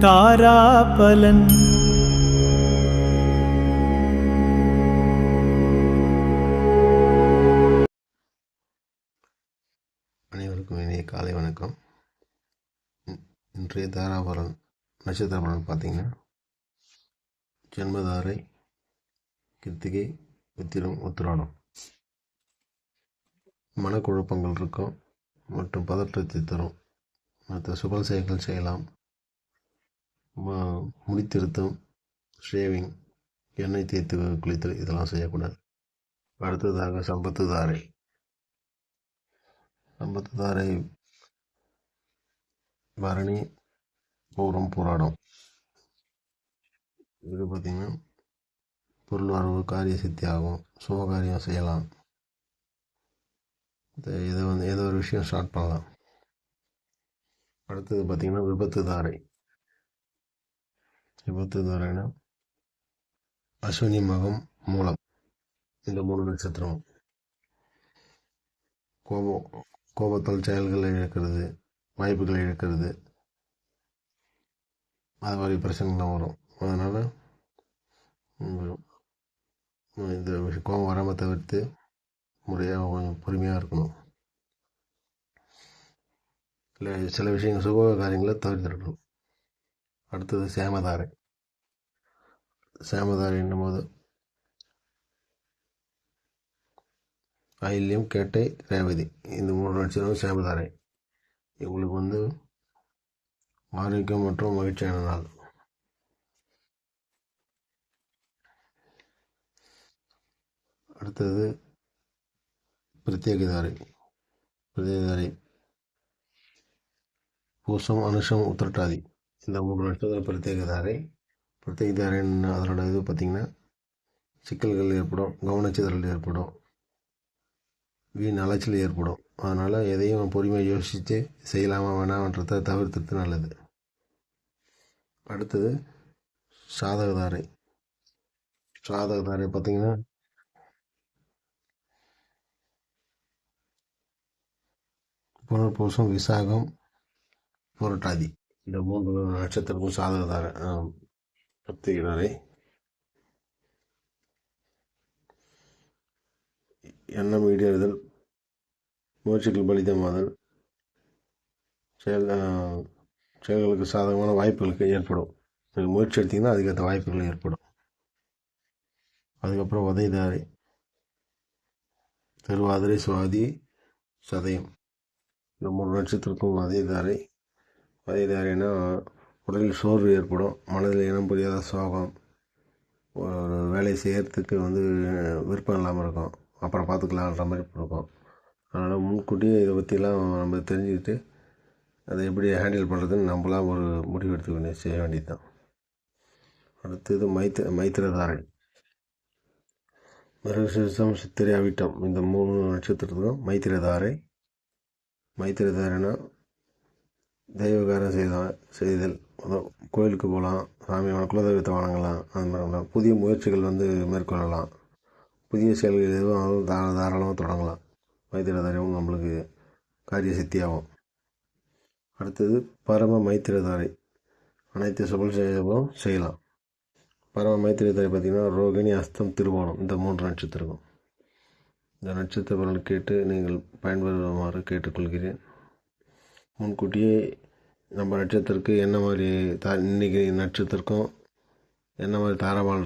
தாராபலன். அனைவருக்கும் இனிய காலை வணக்கம். இன்றைய தாராபலன் நட்சத்திர பலன் பார்த்தீங்கன்னா, ஜென்மதாரை, கிருத்திகை, உத்திரம், உத்திராடம். மனக்குழப்பங்கள் இருக்கும் மற்றும் பதற்றத்தை தரும். மற்ற சுப செயல்கள் செய்யலாம். முடித்திருத்தம், ஷேவிங், எண்ணெய் தேய்த்து குளித்தல் இதெல்லாம் செய்யக்கூடாது. அடுத்ததாக சம்பத்து தாரை. சம்பத்து தாரை பரணி, பூரம், பூராடம். இது பார்த்திங்கன்னா பொருள் வரவு, காரிய சித்தி ஆகும். சுபகாரியம் செய்யலாம். இதை ஏதோ ஒரு விஷயம் ஸ்டார்ட் பண்ணலாம். அடுத்தது பார்த்திங்கன்னா விபத்து தாரை. விபத்து தாரைனா அஸ்வினி, மகம், மூலம் இந்த 3 நட்சத்திரம். கோபத்தால் செயல்களை இழக்கிறது, வாய்ப்புகளை இழக்கிறது, அது மாதிரி பிரச்சனைலாம் வரும். அதனால் இந்த கோபம் வராமல் தவிர்த்து முறையாக கொஞ்சம் பொறுமையாக இருக்கணும். இல்லை சில விஷயங்கள் சுப காரியங்களை தவிர்த்துருக்கணும். அடுத்தது சேமதாரை. சேமதாரை என்னும்போது ஆயில்யம், கேட்டை, ரேவதி இந்த 3 நட்சத்திரம் சேமதாரை. இவங்களுக்கு ஆரோக்கியம் மற்றும் மகிழ்ச்சியான நாள். அடுத்தது பிரத்யேகதாரை. பிரத்யேகதாரை பூசம், அனுஷம், உத்திரட்டாதி இந்த 3 நட்சத்திரம் பிரத்யேகதாரை. பிரத்யேகதாரைன்னு அதனோட இது பார்த்திங்கன்னா சிக்கல்கள் ஏற்படும், கவனச்சிதறல் ஏற்படும், வீண் அலைச்சல் ஏற்படும். அதனால் எதையும் பொறுமையாக யோசித்து செய்யலாமா வேணாமன்றதை தவிர்த்துறது நல்லது. அடுத்தது சாதகதாரை. சாதகதாரை பார்த்திங்கன்னா புனர்பூசம், விசாகம், புரட்டாதி இந்த 3 நட்சத்திரமும் சாதகதாரை பிரத்யேகதாரை. எண்ணம் ஈடேறுதல், முயற்சிகள் பலிதமாதல், செயல்களுக்கு சாதகமான வாய்ப்புகளுக்கு ஏற்படும். நீங்கள் முயற்சி எடுத்திங்கன்னா அதுக்கேற்ற வாய்ப்புகள் ஏற்படும். அதுக்கப்புறம் உதயதாரை. திருவாதிரை, சுவாதி, சதயம் இந்த 3 நட்சத்திரக்கும் உதயதாரை. உதயதாரைனா உடலில் சோர்வு ஏற்படும், மனதில் இனம் புரியாத சோகம், ஒரு வேலையை செய்கிறதுக்கு விருப்பம் இல்லாமல் இருக்கும், அப்புறம் பார்த்துக்கலான்ற மாதிரி இருக்கும். அதனால் முன்கூட்டியே இதை பற்றிலாம் நம்ம தெரிஞ்சுக்கிட்டு அதை எப்படி ஹேண்டில் பண்ணுறதுன்னு நம்மளாம் ஒரு முடிவு எடுத்துக்கணும், செய்ய வேண்டியது தான். அடுத்தது மைத்திரதாரை. மிருகசீரிஷம், சித்திரை, அவிட்டம் இந்த 3 நட்சத்திரத்துக்கும் மைத்திரதாரை. மைத்திரதாரைனா தெய்வகாரம் செய்தல், கோயிலுக்கு போகலாம், சாமியான குலதெய்வத்தை வணங்கலாம், அது மாதிரிலாம் புதிய முயற்சிகள் மேற்கொள்ளலாம். புதிய செயல்கள் எதுவும் தாராளமாக தொடங்கலாம். மைத்திரதாரையும் நம்மளுக்கு காரிய சித்தியாகும். அடுத்தது பரம மைத்திரதாரை. அனைத்து சுப செயலும் செய்யலாம். பரம மைத்திரதாரை பார்த்திங்கன்னா ரோகிணி, அஸ்தம், திருவோணம் இந்த 3 நட்சத்திரம். இந்த நட்சத்திர பலன் கேட்டு நீங்கள் பயன்பெறுமாறு கேட்டுக்கொள்கிறேன். முன்கூட்டியே நம்ம நட்சத்திரத்துக்கு என்ன மாதிரி இன்னைக்கு நட்சத்திரக்கும் என்ன மாதிரி தாராபலன்